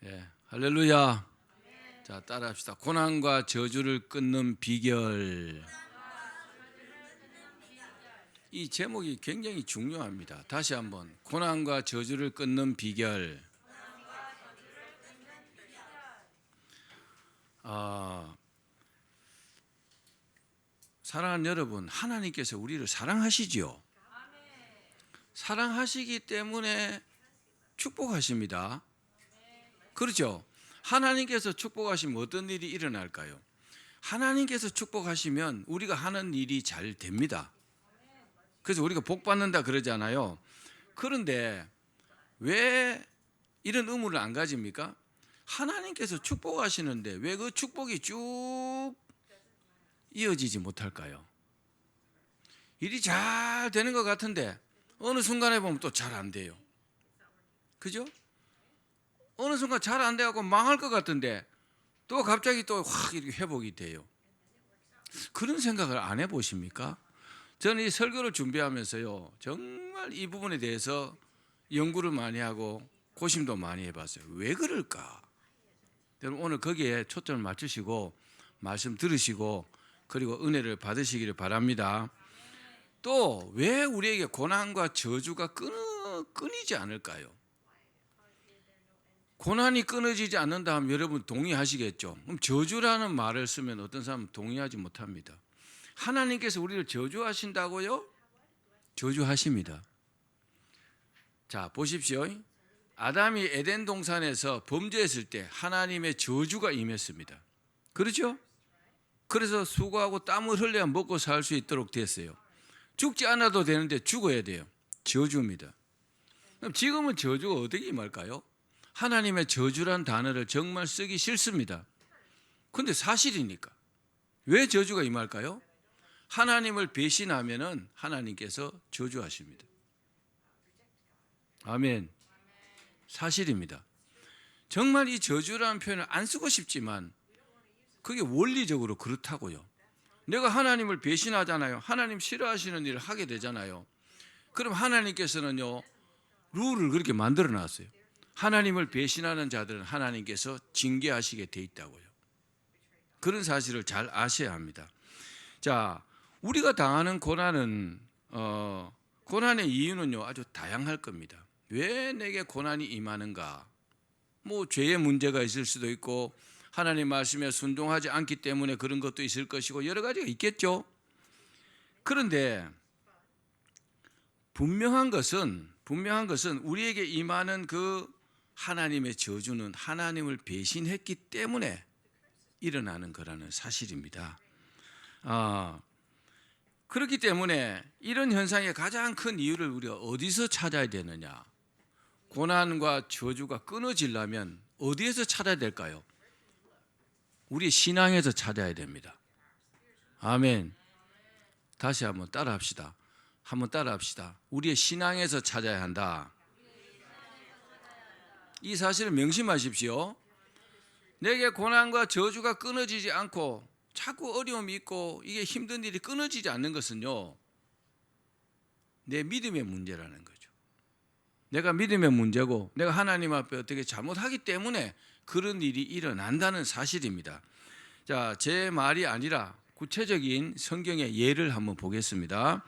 예, 할렐루야. 자, 따라합시다. 고난과 저주를 끊는 비결. 이 제목이 굉장히 중요합니다. 다시 한번, 고난과 저주를 끊는 비결. 사랑하는 여러분, 하나님께서 우리를 사랑하시지요. 사랑하시기 때문에 축복하십니다. 그렇죠? 하나님께서 축복하시면 어떤 일이 일어날까요? 하나님께서 축복하시면 우리가 하는 일이 잘 됩니다. 그래서 우리가 복 받는다 그러잖아요. 그런데 왜 이런 의무를 안 가집니까? 하나님께서 축복하시는데 왜 그 축복이 쭉 이어지지 못할까요? 일이 잘 되는 것 같은데 어느 순간에 보면 또 잘 안 돼요. 그죠? 어느 순간 잘 안 돼갖고 망할 것 같은데 또 갑자기 또 확 이렇게 회복이 돼요. 그런 생각을 안 해보십니까? 저는 이 설교를 준비하면서요, 정말 이 부분에 대해서 연구를 많이 하고 고심도 많이 해봤어요. 왜 그럴까? 여러분 오늘 거기에 초점을 맞추시고 말씀 들으시고 그리고 은혜를 받으시기를 바랍니다. 또 왜 우리에게 고난과 저주가 끊이지 않을까요? 고난이 끊어지지 않는다 하면 여러분 동의하시겠죠? 그럼 저주라는 말을 쓰면 어떤 사람은 동의하지 못합니다. 하나님께서 우리를 저주하신다고요? 저주하십니다. 자, 보십시오. 아담이 에덴 동산에서 범죄했을 때 하나님의 저주가 임했습니다. 그렇죠? 그래서 수고하고 땀을 흘려야 먹고 살 수 있도록 됐어요. 죽지 않아도 되는데 죽어야 돼요. 저주입니다. 그럼 지금은 저주가 어떻게 임할까요? 하나님의 저주란 단어를 정말 쓰기 싫습니다. 그런데 사실이니까. 왜 저주가 임할까요? 하나님을 배신하면은 하나님께서 저주하십니다. 아멘. 사실입니다. 정말 이 저주라는 표현을 안 쓰고 싶지만 그게 원리적으로 그렇다고요. 내가 하나님을 배신하잖아요. 하나님 싫어하시는 일을 하게 되잖아요. 그럼 하나님께서는요, 룰을 그렇게 만들어 놨어요. 하나님을 배신하는 자들은 하나님께서 징계하시게 돼 있다고요. 그런 사실을 잘 아셔야 합니다. 자, 우리가 당하는 고난은 고난의 이유는요 아주 다양할 겁니다. 왜 내게 고난이 임하는가? 뭐 죄의 문제가 있을 수도 있고 하나님 말씀에 순종하지 않기 때문에 그런 것도 있을 것이고 여러 가지가 있겠죠. 그런데 분명한 것은 우리에게 임하는 그 하나님의 저주는 하나님을 배신했기 때문에 일어나는 거라는 사실입니다. 그렇기 때문에 이런 현상의 가장 큰 이유를 우리가 어디서 찾아야 되느냐? 고난과 저주가 끊어지려면 어디에서 찾아야 될까요? 우리 신앙에서 찾아야 됩니다. 아멘. 다시 한번 따라합시다. 우리의 신앙에서 찾아야 한다. 이 사실을 명심하십시오. 내게 고난과 저주가 끊어지지 않고 자꾸 어려움이 있고 이게 힘든 일이 끊어지지 않는 것은요, 내 믿음의 문제라는 거죠. 내가 믿음의 문제고 내가 하나님 앞에 어떻게 잘못하기 때문에 그런 일이 일어난다는 사실입니다. 자, 제 말이 아니라 구체적인 성경의 예를 한번 보겠습니다.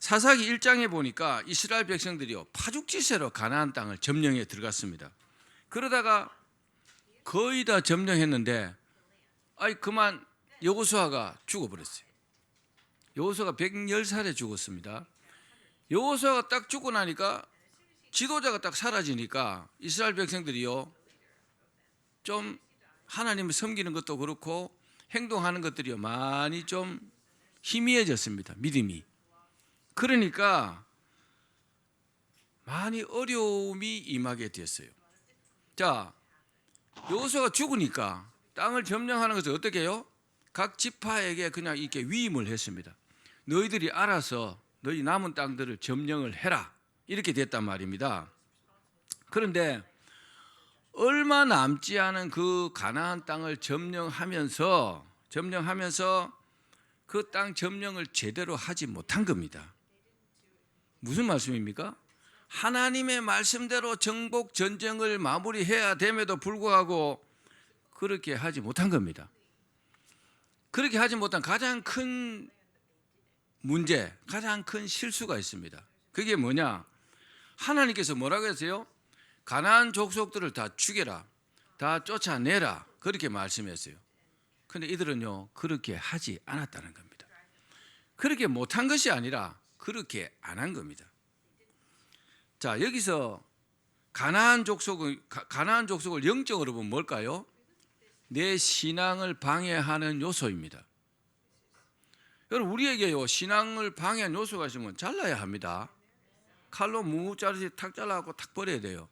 사사기 1장에 보니까 이스라엘 백성들이요 파죽지세로 가나안 땅을 점령해 들어갔습니다. 그러다가 거의 다 점령했는데 그만 여호수아가 죽어버렸어요. 여호수아가 110살에 죽었습니다. 여호수아가 딱 죽고 나니까 지도자가 딱 사라지니까 이스라엘 백성들이요 좀 하나님을 섬기는 것도 그렇고 행동하는 것들이요 많이 좀 희미해졌습니다. 믿음이. 그러니까 많이 어려움이 임하게 됐어요. 자, 여호수아가 죽으니까 땅을 점령하는 것을 어떻게 해요? 각 지파에게 그냥 이렇게 위임을 했습니다. 너희들이 알아서 너희 남은 땅들을 점령을 해라. 이렇게 됐단 말입니다. 그런데 얼마 남지 않은 그 가나안 땅을 점령하면서 그 땅 점령을 제대로 하지 못한 겁니다. 무슨 말씀입니까? 하나님의 말씀대로 정복 전쟁을 마무리해야 됨에도 불구하고 그렇게 하지 못한 겁니다. 그렇게 하지 못한 가장 큰 문제, 가장 큰 실수가 있습니다. 그게 뭐냐? 하나님께서 뭐라고 했어요? 가나안 족속들을 다 죽여라, 다 쫓아내라, 그렇게 말씀했어요. 그런데 이들은요, 그렇게 하지 않았다는 겁니다. 그렇게 못한 것이 아니라 그렇게 안 한 겁니다. 자, 여기서 가나안 족속을 영적으로 보면 뭘까요? 내 신앙을 방해하는 요소입니다. 여러분, 우리에게요, 신앙을 방해하는 요소가 있으면 잘라야 합니다. 칼로 무 자르듯이 탁 잘라갖고 탁 버려야 돼요.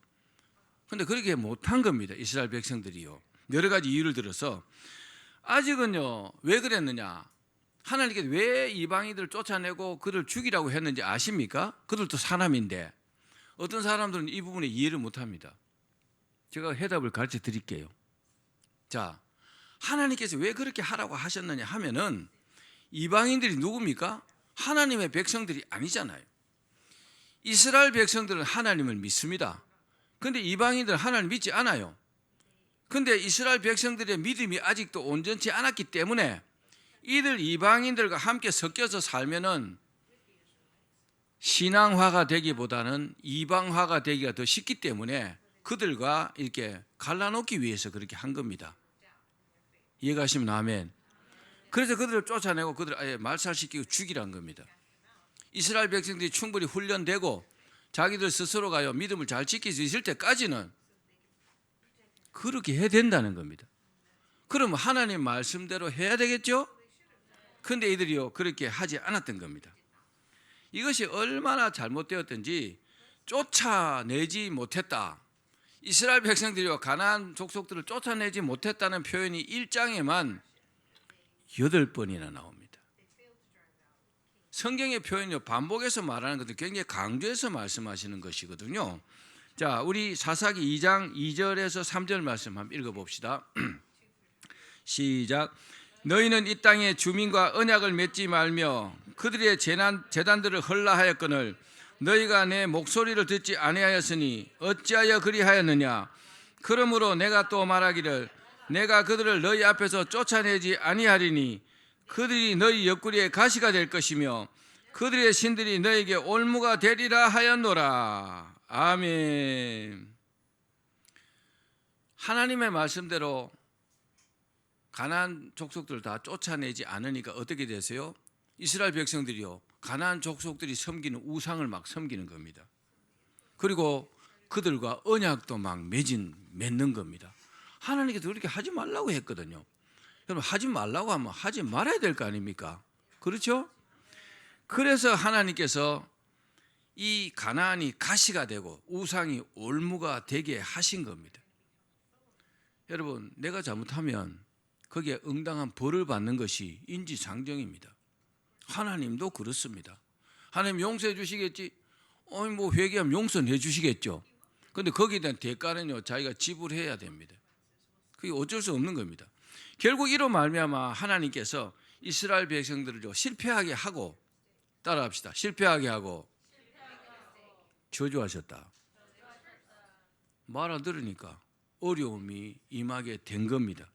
그런데 그렇게 못한 겁니다. 이스라엘 백성들이요. 여러 가지 이유를 들어서. 아직은요, 왜 그랬느냐? 하나님께서 왜 이방인들을 쫓아내고 그를 죽이라고 했는지 아십니까? 그들도 사람인데. 어떤 사람들은 이 부분에 이해를 못합니다. 제가 해답을 가르쳐 드릴게요. 자, 하나님께서 왜 그렇게 하라고 하셨느냐 하면은 이방인들이 누굽니까? 하나님의 백성들이 아니잖아요. 이스라엘 백성들은 하나님을 믿습니다. 그런데 이방인들은 하나님을 믿지 않아요. 그런데 이스라엘 백성들의 믿음이 아직도 온전치 않았기 때문에 이들 이방인들과 함께 섞여서 살면은 신앙화가 되기보다는 이방화가 되기가 더 쉽기 때문에 그들과 이렇게 갈라놓기 위해서 그렇게 한 겁니다. 이해가시면 아멘. 그래서 그들을 쫓아내고 그들을 아예 말살시키고 죽이란 겁니다. 이스라엘 백성들이 충분히 훈련되고 자기들 스스로가요 믿음을 잘 지킬 수 있을 때까지는 그렇게 해야 된다는 겁니다. 그러면 하나님 말씀대로 해야 되겠죠? 그런데 이들이요 그렇게 하지 않았던 겁니다. 이것이 얼마나 잘못되었든지 쫓아내지 못했다. 이스라엘 백성들이요 가나안 족속들을 쫓아내지 못했다는 표현이 1장에만 8번이나 나옵니다. 성경의 표현이요 반복해서 말하는 것들 굉장히 강조해서 말씀하시는 것이거든요. 자, 우리 사사기 2장 2절에서 3절 말씀 한번 읽어봅시다. 시작. 너희는 이 땅의 주민과 언약을 맺지 말며 그들의 제단들을 헐라하였거늘 너희가 내 목소리를 듣지 아니하였으니 어찌하여 그리하였느냐. 그러므로 내가 또 말하기를 내가 그들을 너희 앞에서 쫓아내지 아니하리니 그들이 너희 옆구리에 가시가 될 것이며 그들의 신들이 너희에게 올무가 되리라 하였노라. 아멘. 하나님의 말씀대로 가나안 족속들을 다 쫓아내지 않으니까 어떻게 되세요? 이스라엘 백성들이요 가나안 족속들이 섬기는 우상을 막 섬기는 겁니다. 그리고 그들과 언약도 막 맺는 겁니다. 하나님께서 그렇게 하지 말라고 했거든요. 여러분 하지 말라고 하면 하지 말아야 될 거 아닙니까? 그렇죠? 그래서 하나님께서 이 가나안이 가시가 되고 우상이 올무가 되게 하신 겁니다. 여러분 내가 잘못하면 거기에 응당한 벌을 받는 것이 인지상정입니다. 하나님도 그렇습니다. 하나님 용서해 주시겠지? 뭐 회개하면 용서해 주시겠죠. 그런데 거기에 대한 대가는요 자기가 지불해야 됩니다. 그게 어쩔 수 없는 겁니다. 결국 이로 말미암아 하나님께서 이스라엘 백성들을 실패하게 하고 따라합시다. 실패하게 하고 저주하셨다. 말 안 들으니까 어려움이 임하게 된 겁니다.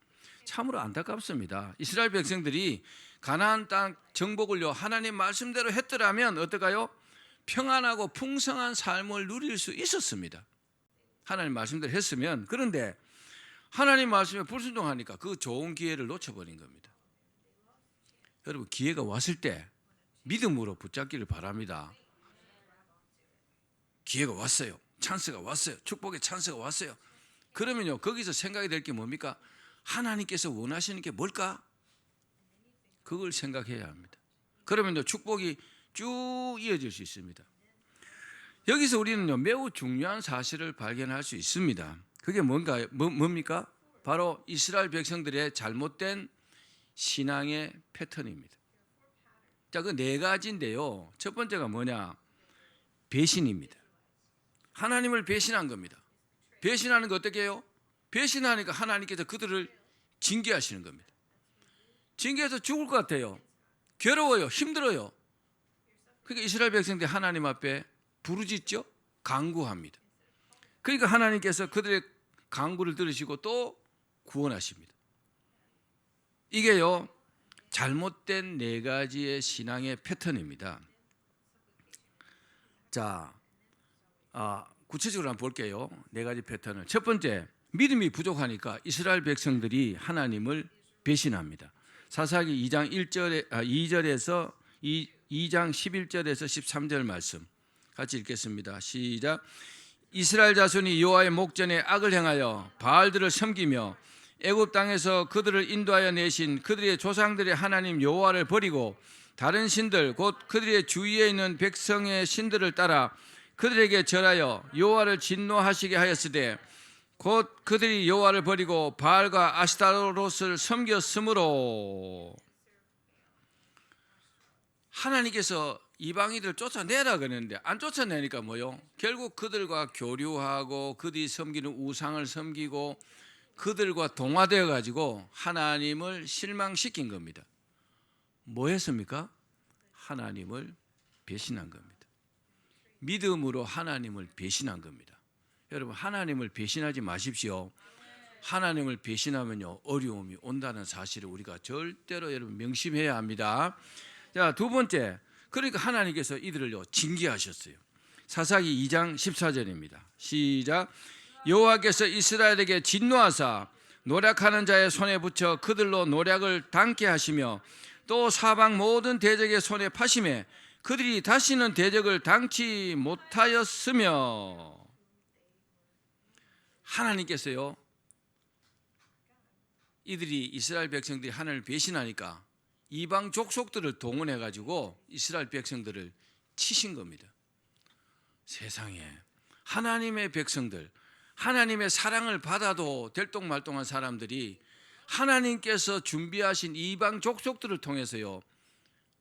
참으로 안타깝습니다. 이스라엘 백성들이 가나안 땅 정복을요 하나님 말씀대로 했더라면 어떨까요? 평안하고 풍성한 삶을 누릴 수 있었습니다. 하나님 말씀대로 했으면. 그런데 하나님 말씀에 불순종하니까 그 좋은 기회를 놓쳐버린 겁니다. 여러분 기회가 왔을 때 믿음으로 붙잡기를 바랍니다. 기회가 왔어요. 찬스가 왔어요. 축복의 찬스가 왔어요. 그러면요 거기서 생각이 될 게 뭡니까? 하나님께서 원하시는 게 뭘까? 그걸 생각해야 합니다. 그러면요 축복이 쭉 이어질 수 있습니다. 여기서 우리는요 매우 중요한 사실을 발견할 수 있습니다. 그게 뭡니까? 바로 이스라엘 백성들의 잘못된 신앙의 패턴입니다. 자, 그 네 가지인데요. 첫 번째가 뭐냐? 배신입니다. 하나님을 배신한 겁니다. 배신하는 거 어떻게 해요? 배신하니까 하나님께서 그들을 징계하시는 겁니다. 징계해서 죽을 것 같아요. 괴로워요. 힘들어요. 그러니까 이스라엘 백성들이 하나님 앞에 부르짖죠. 간구합니다. 그러니까 하나님께서 그들의 간구를 들으시고 또 구원하십니다. 이게요, 잘못된 네 가지의 신앙의 패턴입니다. 자, 구체적으로 한번 볼게요. 네 가지 패턴을. 첫 번째, 믿음이 부족하니까 이스라엘 백성들이 하나님을 배신합니다. 사사기 2장 2절에서 2장 11절에서 13절 말씀 같이 읽겠습니다. 시작. 이스라엘 자손이 여호와의 목전에 악을 행하여 바알들을 섬기며 애굽 땅에서 그들을 인도하여 내신 그들의 조상들의 하나님 여호와를 버리고 다른 신들 곧 그들의 주위에 있는 백성의 신들을 따라 그들에게 절하여 여호와를 진노하시게 하였으되 곧 그들이 여호와를 버리고 바알과 아스타롯을 섬겼으므로. 하나님께서 이방인들을 쫓아내라 그랬는데 안 쫓아내니까 뭐요? 결국 그들과 교류하고 그들이 섬기는 우상을 섬기고 그들과 동화되어 가지고 하나님을 실망시킨 겁니다. 뭐 했습니까? 하나님을 배신한 겁니다. 믿음으로 하나님을 배신한 겁니다. 여러분, 하나님을 배신하지 마십시오. 하나님을 배신하면요, 어려움이 온다는 사실을 우리가 절대로 여러분 명심해야 합니다. 자, 두 번째, 그러니까 하나님께서 이들을요 징계하셨어요. 사사기 2장 14절입니다. 시작. 여호와께서 이스라엘에게 진노하사 노략하는 자의 손에 붙여 그들로 노략을 당케 하시며 또 사방 모든 대적의 손에 파심해 그들이 다시는 대적을 당치 못하였으며. 하나님께서요, 이들이 이스라엘 백성들이 하나님을 배신하니까 이방 족속들을 동원해 가지고 이스라엘 백성들을 치신 겁니다. 세상에, 하나님의 백성들, 하나님의 사랑을 받아도 될똥말똥한 사람들이 하나님께서 준비하신 이방 족속들을 통해서요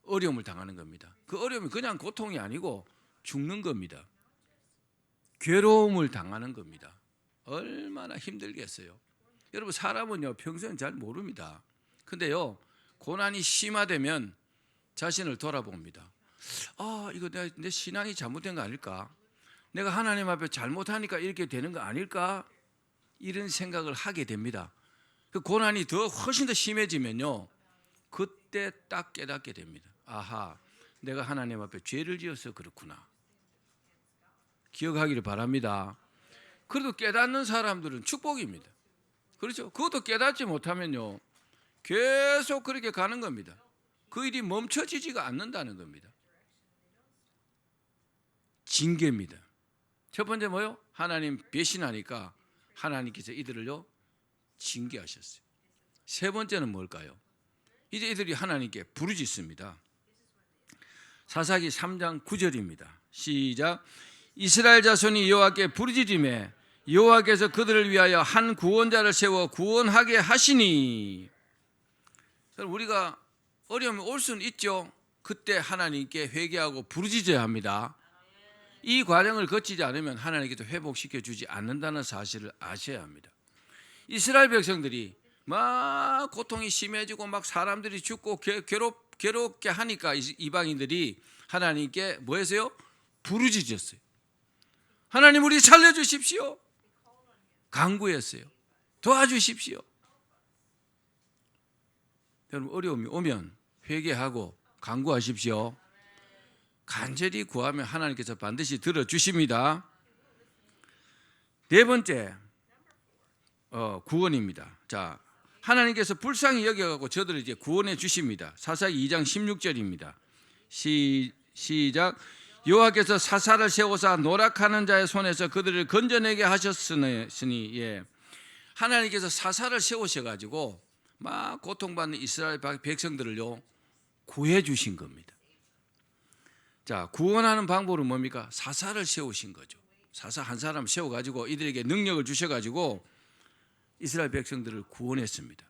어려움을 당하는 겁니다. 그 어려움이 그냥 고통이 아니고 죽는 겁니다. 괴로움을 당하는 겁니다. 얼마나 힘들겠어요. 여러분, 사람은요 평소엔 잘 모릅니다. 근데요 고난이 심화되면 자신을 돌아봅니다. 이거 내 신앙이 잘못된 거 아닐까? 내가 하나님 앞에 잘못하니까 이렇게 되는 거 아닐까? 이런 생각을 하게 됩니다. 그 고난이 훨씬 더 심해지면요 그때 딱 깨닫게 됩니다. 아하, 내가 하나님 앞에 죄를 지어서 그렇구나. 기억하기를 바랍니다. 그래도 깨닫는 사람들은 축복입니다. 그렇죠? 그것도 깨닫지 못하면요 계속 그렇게 가는 겁니다. 그 일이 멈춰지지가 않는다는 겁니다. 징계입니다. 첫 번째 뭐요? 하나님 배신하니까 하나님께서 이들을요 징계하셨어요. 세 번째는 뭘까요? 이제 이들이 하나님께 부르짖습니다. 사사기 3장 9절입니다. 시작. 이스라엘 자손이 여호와께 부르짖으매 여호와께서 그들을 위하여 한 구원자를 세워 구원하게 하시니. 우리가 어려움이 올 수는 있죠. 그때 하나님께 회개하고 부르짖어야 합니다. 이 과정을 거치지 않으면 하나님께서 회복시켜 주지 않는다는 사실을 아셔야 합니다. 이스라엘 백성들이 막 고통이 심해지고 막 사람들이 죽고 괴롭게 하니까 이방인들이 하나님께 뭐 했어요? 부르짖었어요. 하나님, 우리 살려주십시오. 간구했어요. 도와주십시오. 여러분, 어려움이 오면 회개하고 간구하십시오. 간절히 구하면 하나님께서 반드시 들어주십니다. 네 번째, 구원입니다. 자, 하나님께서 불쌍히 여겨가지고 저들을 이제 구원해 주십니다. 사사기 2장 16절입니다. 시작. 여호와께서 사사를 세우사 노략하는 자의 손에서 그들을 건져내게 하셨으니, 예. 하나님께서 사사를 세우셔가지고 막 고통받는 이스라엘 백성들을요 구해 주신 겁니다. 자, 구원하는 방법은 뭡니까? 사사를 세우신 거죠. 사사 한 사람 세워가지고 이들에게 능력을 주셔가지고 이스라엘 백성들을 구원했습니다.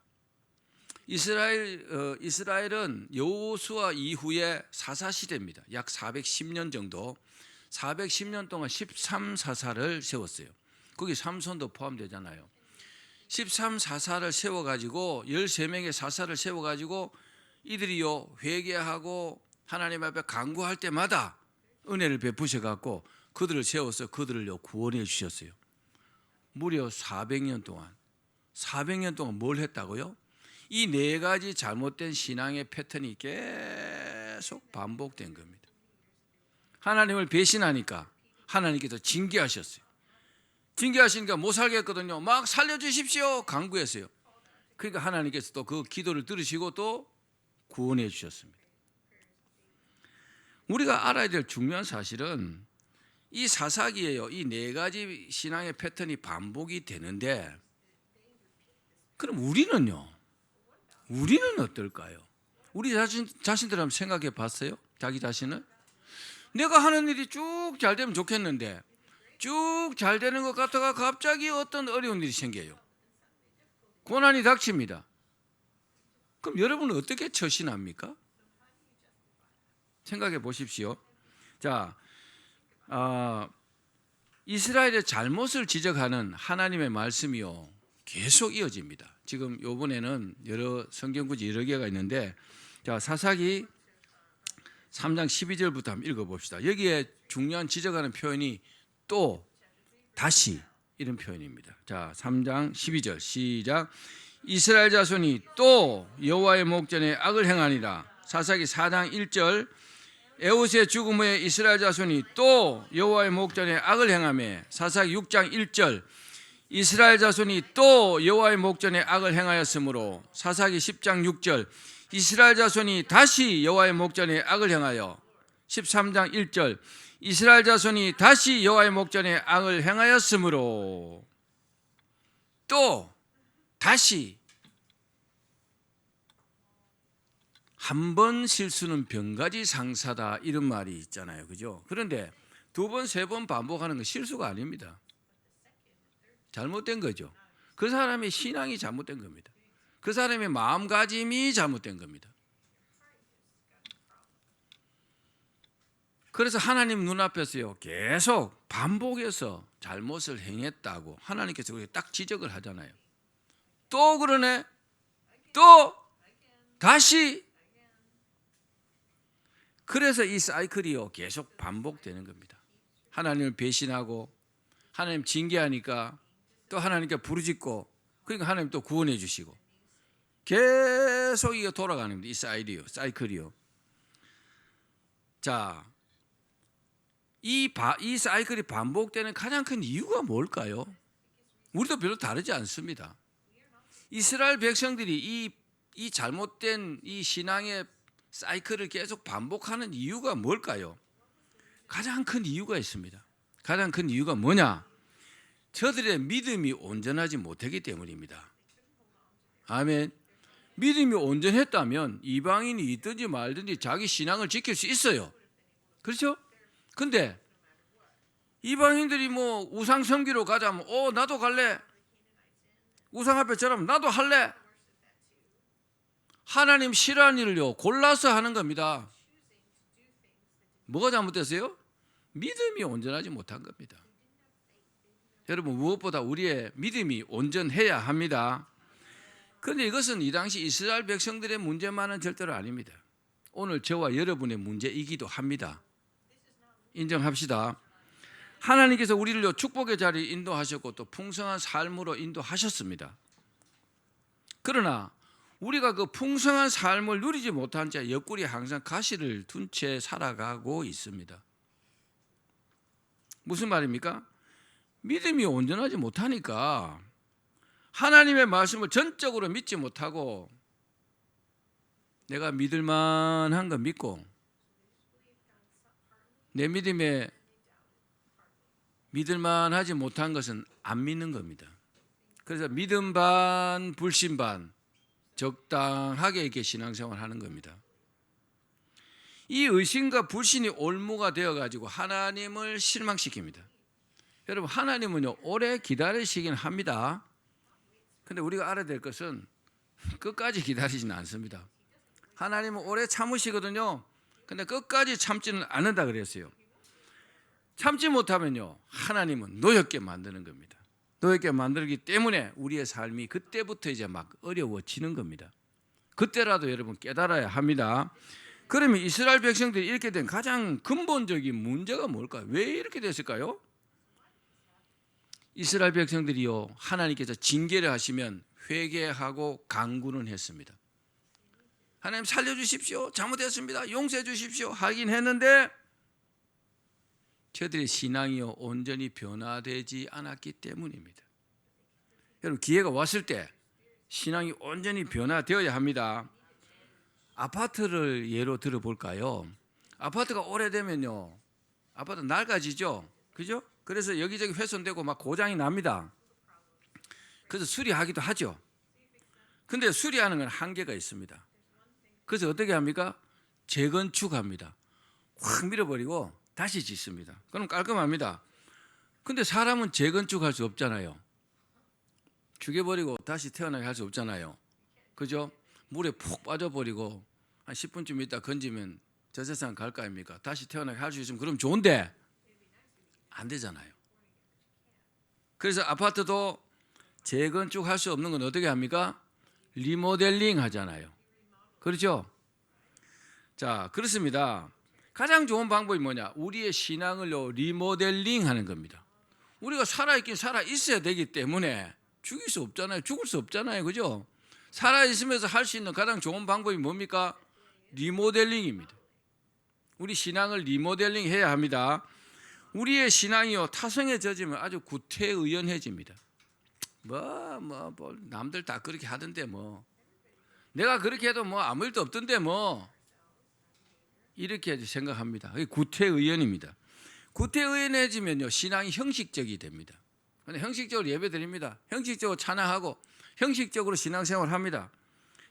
이스라엘은 여호수아 이후에 사사 시대입니다. 약 410년 정도, 410년 동안 13사사를 세웠어요. 거기 삼손도 포함되잖아요. 13사사를 세워가지고 13명의 사사를 세워가지고 이들이요 회개하고 하나님 앞에 간구할 때마다 은혜를 베푸셔갖고 그들을 세워서 그들을 구원해 주셨어요. 무려 400년 동안 뭘 했다고요? 이 네 가지 잘못된 신앙의 패턴이 계속 반복된 겁니다. 하나님을 배신하니까 하나님께서 징계하셨어요. 징계하시니까 못 살겠거든요. 막 살려주십시오 간구했어요. 그러니까 하나님께서 또 그 기도를 들으시고 또 구원해 주셨습니다. 우리가 알아야 될 중요한 사실은 이 사사기예요. 이 네 가지 신앙의 패턴이 반복이 되는데, 그럼 우리는요? 우리는 어떨까요? 우리 자신들 한번 생각해 봤어요? 자기 자신을? 내가 하는 일이 쭉 잘 되면 좋겠는데 쭉 잘 되는 것 같다가 갑자기 어떤 어려운 일이 생겨요. 고난이 닥칩니다. 그럼 여러분은 어떻게 처신합니까? 생각해 보십시오. 자, 이스라엘의 잘못을 지적하는 하나님의 말씀이요 계속 이어집니다. 지금 이번에는 여러 성경구지 여러 개가 있는데, 자, 사사기 3장 12절부터 한번 읽어봅시다. 여기에 중요한 지적하는 표현이 또, 다시 이런 표현입니다. 자, 3장 12절 시작. 이스라엘 자손이 또 여호와의 목전에 악을 행하니라. 사사기 4장 1절 에훗의 죽음 후에 이스라엘 자손이 또 여호와의 목전에 악을 행하며. 사사기 6장 1절 이스라엘 자손이 또 여호와의 목전에 악을 행하였으므로. 사사기 10장 6절 이스라엘 자손이 다시 여호와의 목전에 악을 행하여. 13장 1절 이스라엘 자손이 다시 여호와의 목전에 악을 행하였으므로. 또 다시. 한 번 실수는 병가지 상사다 이런 말이 있잖아요. 그죠? 그런데 두 번, 세 번 반복하는 건 실수가 아닙니다. 잘못된 거죠. 그 사람의 신앙이 잘못된 겁니다. 그 사람의 마음가짐이 잘못된 겁니다. 그래서 하나님 눈앞에서요 계속 반복해서 잘못을 행했다고 하나님께서 우리가 딱 지적을 하잖아요. 또 그러네. 또 다시. 그래서 이 사이클이요 계속 반복되는 겁니다. 하나님을 배신하고 하나님 징계하니까 또 하나님께 부르짖고, 그러니까 하나님 또 구원해 주시고, 계속 이게 돌아가는 겁니다. 이 사이클이요. 자, 이 사이클이 반복되는 가장 큰 이유가 뭘까요? 우리도 별로 다르지 않습니다. 이스라엘 백성들이 이 잘못된 이 신앙의 사이클을 계속 반복하는 이유가 뭘까요? 가장 큰 이유가 있습니다. 가장 큰 이유가 뭐냐? 저들의 믿음이 온전하지 못하기 때문입니다. 아멘. 믿음이 온전했다면 이방인이 있든지 말든지 자기 신앙을 지킬 수 있어요. 그렇죠? 근데 이방인들이 뭐 우상 섬기러 가자면 나도 갈래. 우상 앞에 절하면 나도 할래. 하나님 싫어하는 일을요 골라서 하는 겁니다. 뭐가 잘못됐어요? 믿음이 온전하지 못한 겁니다. 여러분, 무엇보다 우리의 믿음이 온전해야 합니다. 그런데 이것은 이 당시 이스라엘 백성들의 문제만은 절대로 아닙니다. 오늘 저와 여러분의 문제이기도 합니다. 인정합시다. 하나님께서 우리를 축복의 자리에 인도하셨고 또 풍성한 삶으로 인도하셨습니다. 그러나 우리가 그 풍성한 삶을 누리지 못한 채 옆구리에 항상 가시를 둔 채 살아가고 있습니다. 무슨 말입니까? 믿음이 온전하지 못하니까 하나님의 말씀을 전적으로 믿지 못하고 내가 믿을 만한 거 믿고 내 믿음에 믿을 만하지 못한 것은 안 믿는 겁니다. 그래서 믿음 반 불신 반 적당하게 이렇게 신앙생활 하는 겁니다. 이 의심과 불신이 올무가 되어가지고 하나님을 실망시킵니다. 여러분, 하나님은요 오래 기다리시긴 합니다. 근데 우리가 알아야 될 것은 끝까지 기다리지는 않습니다. 하나님은 오래 참으시거든요. 근데 끝까지 참지는 않는다 그랬어요. 참지 못하면요 하나님은 노엽게 만드는 겁니다. 노엽게 만들기 때문에 우리의 삶이 그때부터 이제 막 어려워지는 겁니다. 그때라도 여러분 깨달아야 합니다. 그러면 이스라엘 백성들이 이렇게 된 가장 근본적인 문제가 뭘까요? 왜 이렇게 됐을까요? 이스라엘 백성들이요, 하나님께서 징계를 하시면 회개하고 간구는 했습니다. 하나님 살려주십시오, 잘못했습니다, 용서해 주십시오 하긴 했는데 저들의 신앙이요 온전히 변화되지 않았기 때문입니다. 여러분, 기회가 왔을 때 신앙이 온전히 변화되어야 합니다. 아파트를 예로 들어볼까요? 아파트가 오래되면요, 아파트 낡아지죠, 그죠? 그래서 여기저기 훼손되고 막 고장이 납니다. 그래서 수리하기도 하죠. 근데 수리하는 건 한계가 있습니다. 그래서 어떻게 합니까? 재건축합니다. 확 밀어버리고 다시 짓습니다. 그럼 깔끔합니다. 근데 사람은 재건축할 수 없잖아요. 죽여버리고 다시 태어나게 할 수 없잖아요. 그죠? 물에 푹 빠져버리고 한 10분쯤 있다 건지면 저 세상 갈 거 아닙니까? 다시 태어나게 할 수 있으면 그럼 좋은데 안 되잖아요. 그래서 아파트도 재건축할 수 없는 건 어떻게 합니까? 리모델링 하잖아요. 그렇죠? 자, 그렇습니다. 가장 좋은 방법이 뭐냐? 우리의 신앙을요 리모델링 하는 겁니다. 우리가 살아있긴 살아있어야 되기 때문에 죽일 수 없잖아요. 죽을 수 없잖아요. 그죠? 살아있으면서 할 수 있는 가장 좋은 방법이 뭡니까? 리모델링입니다. 우리 신앙을 리모델링 해야 합니다. 우리의 신앙이요 타성에 젖으면 아주 구태의연해집니다. 남들 다 그렇게 하던데 뭐 내가 그렇게 해도 뭐 아무 일도 없던데 뭐 이렇게 생각합니다. 그게 구태의연입니다. 구태의연해지면요 신앙이 형식적이 됩니다. 근데 형식적으로 예배드립니다. 형식적으로 찬양하고 형식적으로 신앙생활을 합니다.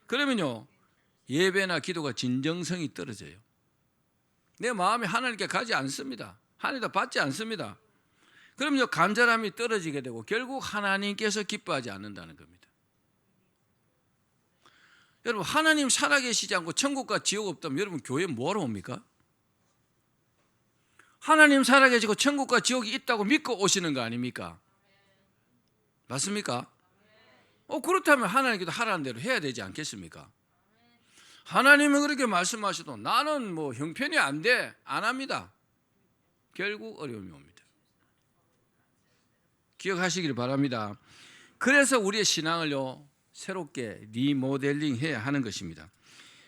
그러면요 예배나 기도가 진정성이 떨어져요. 내 마음이 하나님께 가지 않습니다. 하나님도 받지 않습니다. 그러면요 간절함이 떨어지게 되고 결국 하나님께서 기뻐하지 않는다는 겁니다. 여러분, 하나님 살아계시지 않고 천국과 지옥 없다면 여러분 교회 뭐하러 옵니까? 하나님 살아계시고 천국과 지옥이 있다고 믿고 오시는 거 아닙니까? 맞습니까? 그렇다면 하나님께도 하라는 대로 해야 되지 않겠습니까? 하나님은 그렇게 말씀하셔도 나는 뭐 형편이 안 돼, 안 합니다. 결국 어려움이 옵니다. 기억하시기를 바랍니다. 그래서 우리의 신앙을요 새롭게 리모델링 해야 하는 것입니다.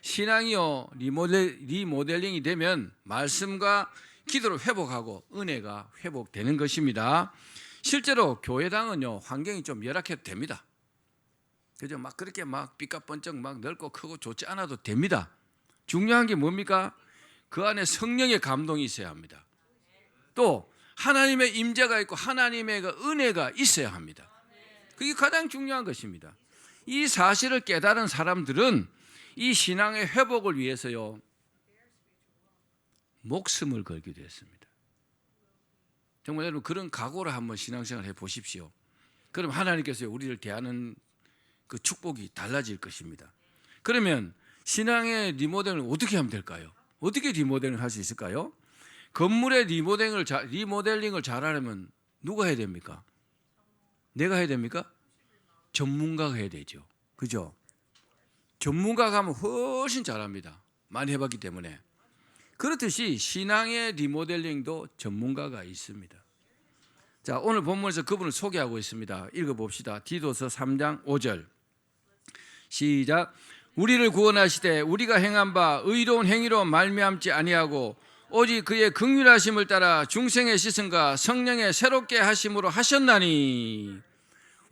신앙이요 리모델링이 되면 말씀과 기도를 회복하고 은혜가 회복되는 것입니다. 실제로 교회당은요 환경이 좀 열악해도 됩니다. 그죠? 막 그렇게 막 삐까번쩍 막 넓고 크고 좋지 않아도 됩니다. 중요한 게 뭡니까? 그 안에 성령의 감동이 있어야 합니다. 또 하나님의 임재가 있고 하나님의 그 은혜가 있어야 합니다. 그게 가장 중요한 것입니다. 이 사실을 깨달은 사람들은 이 신앙의 회복을 위해서요 목숨을 걸기도 했습니다. 정말 여러분 그런 각오를 한번 신앙생활 해보십시오. 그럼 하나님께서 우리를 대하는 그 축복이 달라질 것입니다. 그러면 신앙의 리모델링을 어떻게 하면 될까요? 어떻게 리모델링을 할 수 있을까요? 건물의 리모델링을 잘하려면 누가 해야 됩니까? 내가 해야 됩니까? 전문가가 해야 되죠. 그죠? 전문가가 하면 훨씬 잘합니다. 많이 해봤기 때문에. 그렇듯이 신앙의 리모델링도 전문가가 있습니다. 자, 오늘 본문에서 그분을 소개하고 있습니다. 읽어봅시다. 디도서 3장 5절 시작. 우리를 구원하시되 우리가 행한 바 의로운 행위로 말미암지 아니하고 오직 그의 긍휼하심을 따라 중생의 씻음과 성령의 새롭게 하심으로 하셨나니.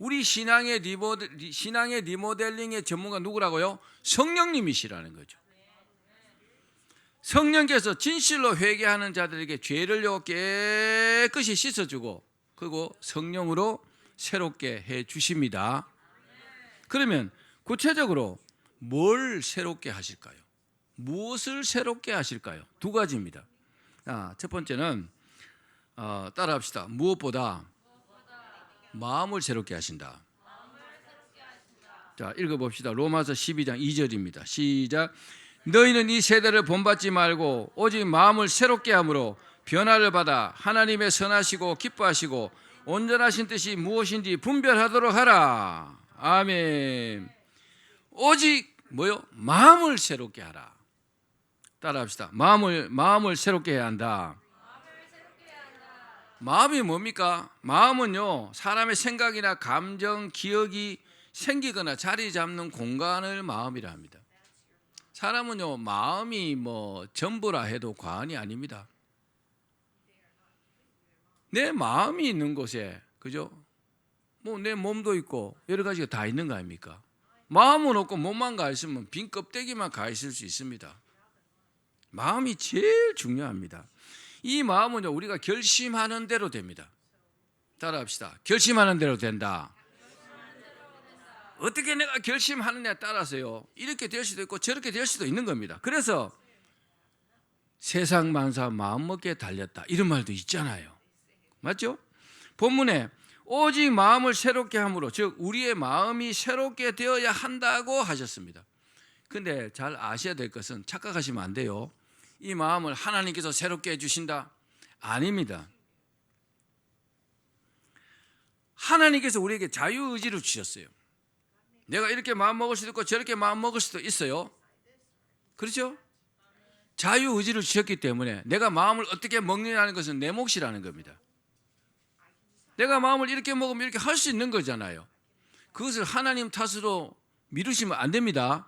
우리 신앙의 리모델링의 전문가 누구라고요? 성령님이시라는 거죠. 성령께서 진실로 회개하는 자들에게 죄를요 깨끗이 씻어주고 그리고 성령으로 새롭게 해 주십니다. 그러면 구체적으로 뭘 새롭게 하실까요? 무엇을 새롭게 하실까요? 두 가지입니다. 첫 번째는 따라합시다. 무엇보다 마음을 새롭게 하신다. 자, 읽어봅시다. 로마서 12장 2절입니다. 시작. 너희는 이 세대를 본받지 말고 오직 마음을 새롭게 함으로 변화를 받아 하나님의 선하시고 기뻐하시고 온전하신 뜻이 무엇인지 분별하도록 하라. 아멘. 오직 뭐요? 마음을 새롭게 하라. 따라합시다. 마음을 새롭게 해야 한다. 마음이 뭡니까? 마음은요, 사람의 생각이나 감정, 기억이 생기거나 자리 잡는 공간을 마음이라 합니다. 사람은요, 마음이 뭐 전부라 해도 과언이 아닙니다. 내 마음이 있는 곳에, 그죠? 뭐 내 몸도 있고 여러 가지가 다 있는 거 아닙니까? 마음은 없고 몸만 가 있으면 빈 껍데기만 가 있을 수 있습니다. 마음이 제일 중요합니다. 이 마음은요, 우리가 결심하는 대로 됩니다. 따라합시다. 결심하는 대로 된다. 어떻게 내가 결심하느냐에 따라서요, 이렇게 될 수도 있고 저렇게 될 수도 있는 겁니다. 그래서 세상 만사 마음먹기에 달렸다, 이런 말도 있잖아요. 맞죠? 본문에 오직 마음을 새롭게 함으로, 즉 우리의 마음이 새롭게 되어야 한다고 하셨습니다. 근데 잘 아셔야 될 것은, 착각하시면 안 돼요. 이 마음을 하나님께서 새롭게 해주신다? 아닙니다. 하나님께서 우리에게 자유의지를 주셨어요. 내가 이렇게 마음 먹을 수도 있고 저렇게 마음 먹을 수도 있어요. 그렇죠? 자유의지를 주셨기 때문에 내가 마음을 어떻게 먹느냐는 것은 내 몫이라는 겁니다. 내가 마음을 이렇게 먹으면 이렇게 할 수 있는 거잖아요. 그것을 하나님 탓으로 미루시면 안 됩니다.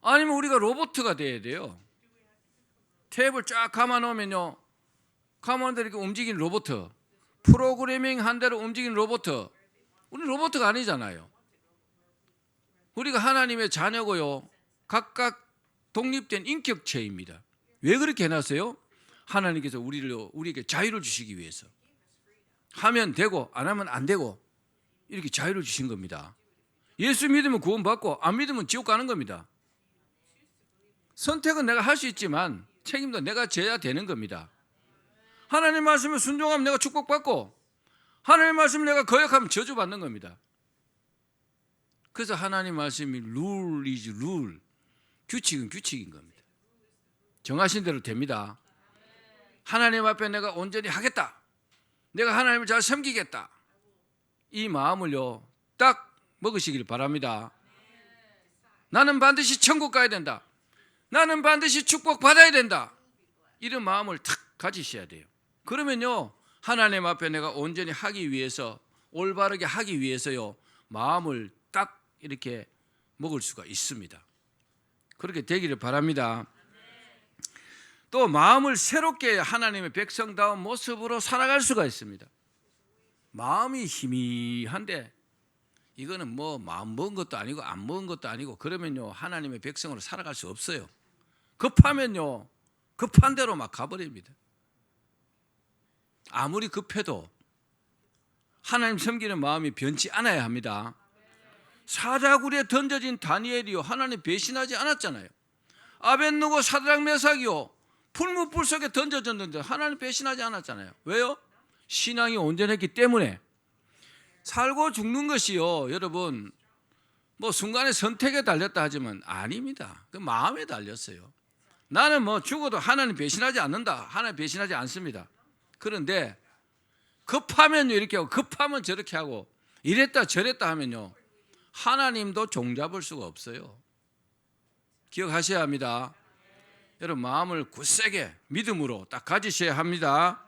아니면 우리가 로봇가 돼야 돼요. 탭을 쫙 감아 놓으면요, 감아놓은 대로 이렇게 움직이는 로봇, 프로그래밍 한 대로 움직이는 로봇. 우리 로봇가 아니잖아요. 우리가 하나님의 자녀고요, 각각 독립된 인격체입니다. 왜 그렇게 해놨어요? 하나님께서 우리에게 자유를 주시기 위해서. 하면 되고 안 하면 안 되고 이렇게 자유를 주신 겁니다. 예수 믿으면 구원받고 안 믿으면 지옥 가는 겁니다. 선택은 내가 할 수 있지만 책임도 내가 져야 되는 겁니다. 하나님 말씀에 순종하면 내가 축복받고, 하나님 말씀을 내가 거역하면 저주받는 겁니다. 그래서 하나님 말씀이 rule is rule, 규칙은 규칙인 겁니다. 정하신 대로 됩니다. 하나님 앞에 내가 온전히 하겠다, 내가 하나님을 잘 섬기겠다, 이 마음을요 딱 먹으시길 바랍니다. 나는 반드시 천국 가야 된다, 나는 반드시 축복받아야 된다, 이런 마음을 탁 가지셔야 돼요. 그러면요, 하나님 앞에 내가 온전히 하기 위해서, 올바르게 하기 위해서요, 마음을 딱 이렇게 먹을 수가 있습니다. 그렇게 되기를 바랍니다. 또 마음을 새롭게 하나님의 백성다운 모습으로 살아갈 수가 있습니다. 마음이 희미한데 이거는 뭐 마음 먹은 것도 아니고 안 먹은 것도 아니고 그러면요, 하나님의 백성으로 살아갈 수 없어요. 급하면요, 급한 대로 막 가버립니다. 아무리 급해도 하나님 섬기는 마음이 변치 않아야 합니다. 사자굴에 던져진 다니엘이요, 하나님 배신하지 않았잖아요. 아벳느고 사드락 메삭이요, 풀무불 속에 던져졌는데 하나님 배신하지 않았잖아요. 왜요? 신앙이 온전했기 때문에. 살고 죽는 것이요, 여러분 뭐 순간의 선택에 달렸다 하지만 아닙니다. 그 마음에 달렸어요. 나는 뭐 죽어도 하나님 배신하지 않는다, 하나님 배신하지 않습니다. 그런데 급하면요 이렇게 하고 급하면 저렇게 하고 이랬다 저랬다 하면요, 하나님도 종잡을 수가 없어요. 기억하셔야 합니다. 여러분 마음을 굳세게 믿음으로 딱 가지셔야 합니다.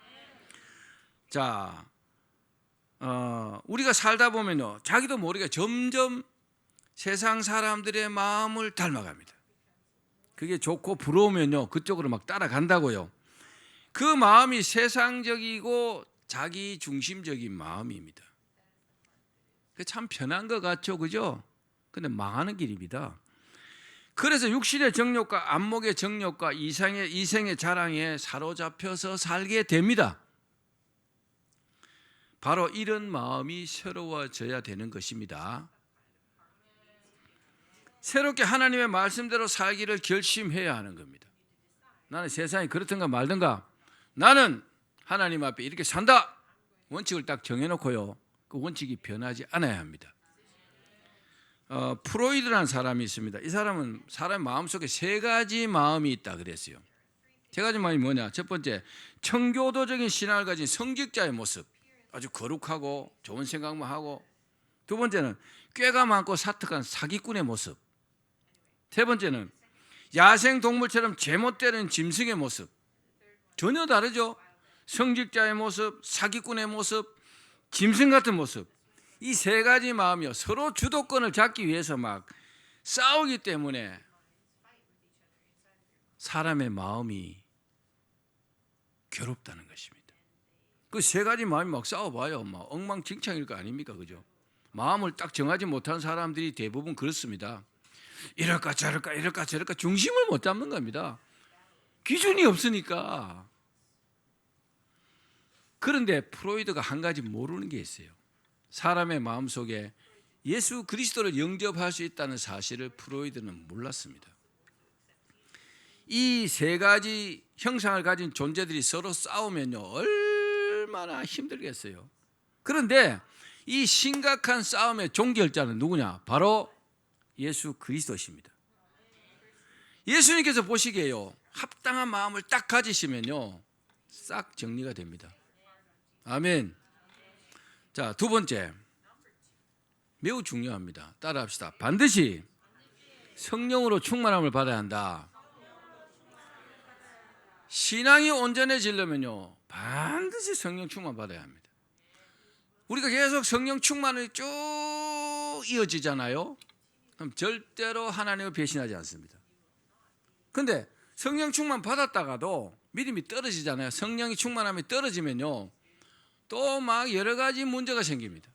자, 우리가 살다 보면요, 자기도 모르게 점점 세상 사람들의 마음을 닮아갑니다. 그게 좋고 부러우면요, 그쪽으로 막 따라간다고요. 그 마음이 세상적이고 자기 중심적인 마음입니다. 참 편한 것 같죠, 그죠? 근데 망하는 길입니다. 그래서 육신의 정욕과 안목의 정욕과 이생의 자랑에 사로잡혀서 살게 됩니다. 바로 이런 마음이 새로워져야 되는 것입니다. 새롭게 하나님의 말씀대로 살기를 결심해야 하는 겁니다. 나는 세상이 그렇든가 말든가 나는 하나님 앞에 이렇게 산다, 원칙을 딱 정해놓고요, 그 원칙이 변하지 않아야 합니다. 프로이드라는 사람이 있습니다. 이 사람은 사람 마음속에 세 가지 마음이 있다 그랬어요. 세 가지 마음이 뭐냐? 첫 번째, 청교도적인 신앙을 가진 성직자의 모습, 아주 거룩하고 좋은 생각만 하고. 두 번째는 꾀가 많고 사특한 사기꾼의 모습. 세 번째는 야생 동물처럼 제멋대로는 짐승의 모습 전혀 다르죠. 성직자의 모습, 사기꾼의 모습, 짐승 같은 모습. 이 세 가지 마음이요, 서로 주도권을 잡기 위해서 막 싸우기 때문에 사람의 마음이 괴롭다는 것입니다. 그 세 가지 마음이 막 싸워봐요, 막 엉망진창일 거 아닙니까, 그죠? 마음을 딱 정하지 못한 사람들이 대부분 그렇습니다. 이럴까 저럴까 이럴까 저럴까 중심을 못 잡는 겁니다. 기준이 없으니까. 그런데 프로이드가 한 가지 모르는 게 있어요. 사람의 마음속에 예수 그리스도를 영접할 수 있다는 사실을 프로이드는 몰랐습니다. 이 세 가지 형상을 가진 존재들이 서로 싸우면요, 얼마나 힘들겠어요. 그런데 이 심각한 싸움의 종결자는 누구냐? 바로 예수 그리스도십니다. 예수님께서 보시기에요, 합당한 마음을 딱 가지시면요, 싹 정리가 됩니다. 아멘. 자, 두 번째, 매우 중요합니다. 따라합시다. 반드시 성령으로 충만함을 받아야 한다. 신앙이 온전해지려면요, 반드시 성령 충만 받아야 합니다. 우리가 계속 성령 충만이 쭉 이어지잖아요. 그럼 절대로 하나님을 배신하지 않습니다. 근데 성령 충만 받았다가도 믿음이 떨어지잖아요. 성령이 충만함이 떨어지면요, 또 막 여러 가지 문제가 생깁니다.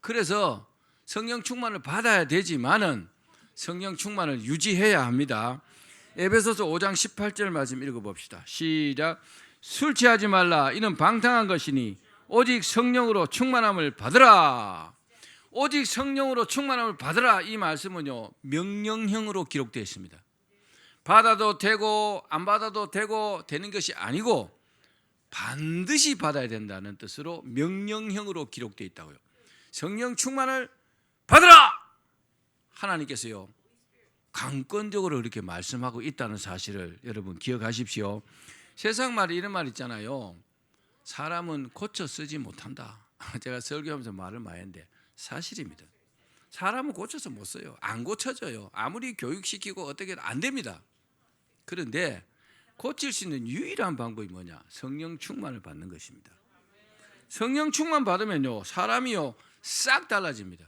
그래서 성령 충만을 받아야 되지만은 성령 충만을 유지해야 합니다. 에베소서 5장 18절 말씀 읽어봅시다. 시작. 술 취하지 말라. 이는 방탕한 것이니 오직 성령으로 충만함을 받으라. 오직 성령으로 충만함을 받으라. 이 말씀은요, 명령형으로 기록되어 있습니다. 받아도 되고 안 받아도 되고 되는 것이 아니고 반드시 받아야 된다는 뜻으로 명령형으로 기록되어 있다고요. 성령 충만을 받으라! 하나님께서요, 강권적으로 이렇게 말씀하고 있다는 사실을 여러분 기억하십시오. 세상 말에 이런 말 있잖아요. 사람은 고쳐 쓰지 못한다. 제가 설교하면서 말을 많이 했는데 사실입니다. 사람은 고쳐서 못 써요. 안 고쳐져요. 아무리 교육시키고 어떻게 해도 안 됩니다. 그런데 고칠 수 있는 유일한 방법이 뭐냐? 성령 충만을 받는 것입니다. 성령 충만 받으면요, 사람이요 싹 달라집니다.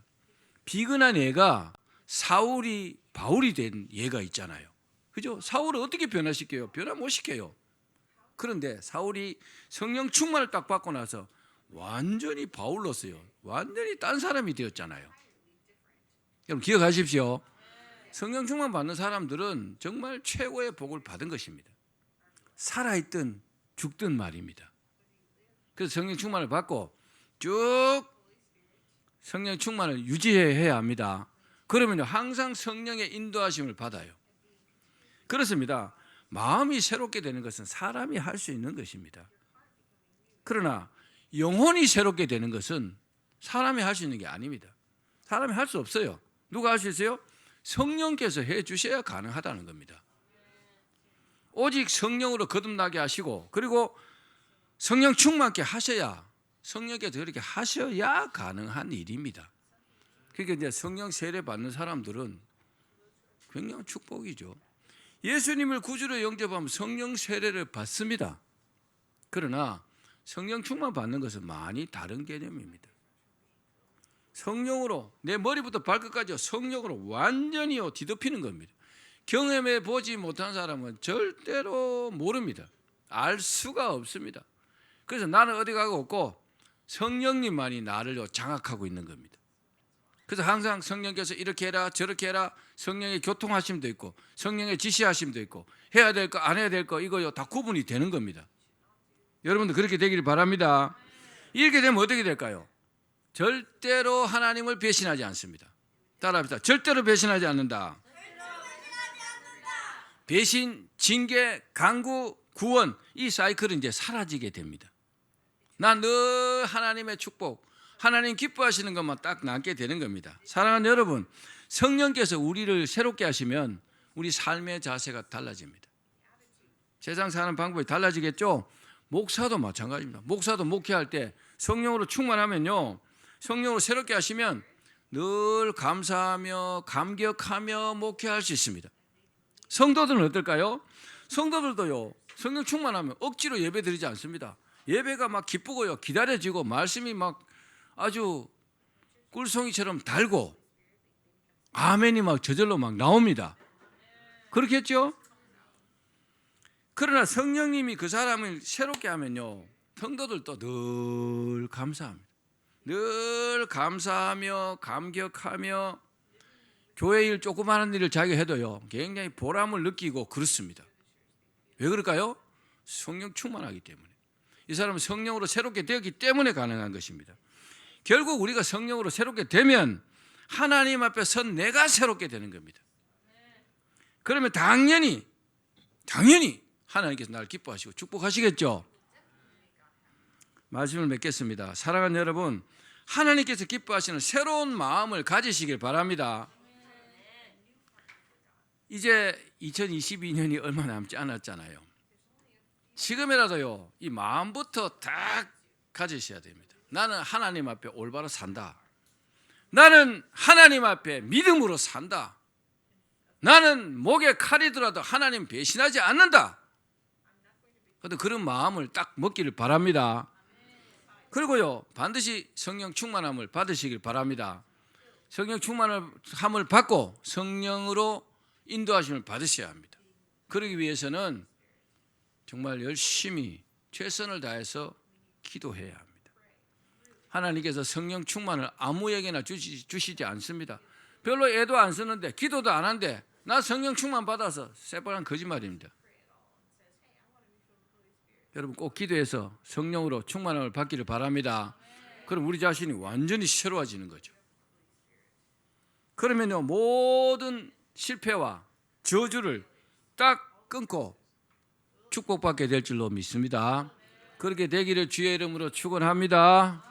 비근한 애가 사울이 바울이 된 예가 있잖아요. 그죠? 사울을 어떻게 변화시켜요? 변화 못 시켜요. 그런데 사울이 성령 충만을 딱 받고 나서 완전히 바울로서요, 완전히 딴 사람이 되었잖아요. 여러분 기억하십시오. 성령 충만 받는 사람들은 정말 최고의 복을 받은 것입니다. 살아있든 죽든 말입니다. 그래서 성령 충만을 받고 쭉 성령 충만을 유지해야 합니다. 그러면 항상 성령의 인도하심을 받아요. 그렇습니다. 마음이 새롭게 되는 것은 사람이 할 수 있는 것입니다. 그러나 영혼이 새롭게 되는 것은 사람이 할 수 있는 게 아닙니다. 사람이 할 수 없어요. 누가 할 수 있어요? 성령께서 해 주셔야 가능하다는 겁니다. 오직 성령으로 거듭나게 하시고, 그리고 성령 충만케 하셔야, 성령께서 그렇게 하셔야 가능한 일입니다. 그러니까 이제 성령 세례 받는 사람들은 굉장히 축복이죠. 예수님을 구주로 영접하면 성령 세례를 받습니다. 그러나 성령 충만 받는 것은 많이 다른 개념입니다. 성령으로 내 머리부터 발끝까지 성령으로 완전히요 뒤덮이는 겁니다. 경험해 보지 못한 사람은 절대로 모릅니다. 알 수가 없습니다. 그래서 나는 어디 가고 없고 성령님만이 나를 장악하고 있는 겁니다. 그래서 항상 성령께서 이렇게 해라 저렇게 해라, 성령의 교통하심도 있고 성령의 지시하심도 있고 해야 될 거 안 해야 될 거 이거요 다 구분이 되는 겁니다. 여러분도 그렇게 되기를 바랍니다. 이렇게 되면 어떻게 될까요? 절대로 하나님을 배신하지 않습니다. 따라합시다. 절대로 배신하지 않는다. 배신, 징계, 강구, 구원, 이 사이클은 이제 사라지게 됩니다. 난 늘 하나님의 축복, 하나님 기뻐하시는 것만 딱 남게 되는 겁니다. 사랑하는 여러분, 성령께서 우리를 새롭게 하시면 우리 삶의 자세가 달라집니다. 세상 사는 방법이 달라지겠죠? 목사도 마찬가지입니다. 목사도 목회할 때 성령으로 충만하면요, 성령으로 새롭게 하시면 늘 감사하며 감격하며 목회할 수 있습니다. 성도들은 어떨까요? 성도들도요, 성령 충만하면 억지로 예배 드리지 않습니다. 예배가 막 기쁘고요, 기다려지고 말씀이 막 아주 꿀송이처럼 달고 아멘이 막 저절로 막 나옵니다. 그렇겠죠? 그러나 성령님이 그 사람을 새롭게 하면요, 성도들도 늘 감사합니다. 늘 감사하며 감격하며 교회 일 조그마한 일을 자기가 해도요 굉장히 보람을 느끼고 그렇습니다. 왜 그럴까요? 성령 충만하기 때문에. 이 사람은 성령으로 새롭게 되었기 때문에 가능한 것입니다. 결국 우리가 성령으로 새롭게 되면 하나님 앞에 선 내가 새롭게 되는 겁니다. 그러면 당연히 하나님께서 나를 기뻐하시고 축복하시겠죠. 말씀을 맺겠습니다. 사랑하는 여러분, 하나님께서 기뻐하시는 새로운 마음을 가지시길 바랍니다. 이제 2022년이 얼마 남지 않았잖아요. 지금이라도요, 이 마음부터 딱 가지셔야 됩니다. 나는 하나님 앞에 올바로 산다. 나는 하나님 앞에 믿음으로 산다. 나는 목에 칼이더라도 하나님 배신하지 않는다. 그런 마음을 딱 먹기를 바랍니다. 그리고요, 반드시 성령 충만함을 받으시길 바랍니다. 성령 충만함을 받고 성령으로 인도하심을 받으셔야 합니다. 그러기 위해서는 정말 열심히 최선을 다해서 기도해야 합니다. 하나님께서 성령 충만을 아무에게나 주시지 않습니다. 별로 애도 안 쓰는데 기도도 안 한데 나 성령 충만 받아서 새빨간 거짓말입니다. 여러분 꼭 기도해서 성령으로 충만함을 받기를 바랍니다. 그럼 우리 자신이 완전히 새로워지는 거죠. 그러면요, 모든 실패와 저주를 딱 끊고 축복받게 될 줄로 믿습니다. 그렇게 되기를 주의 이름으로 축원합니다.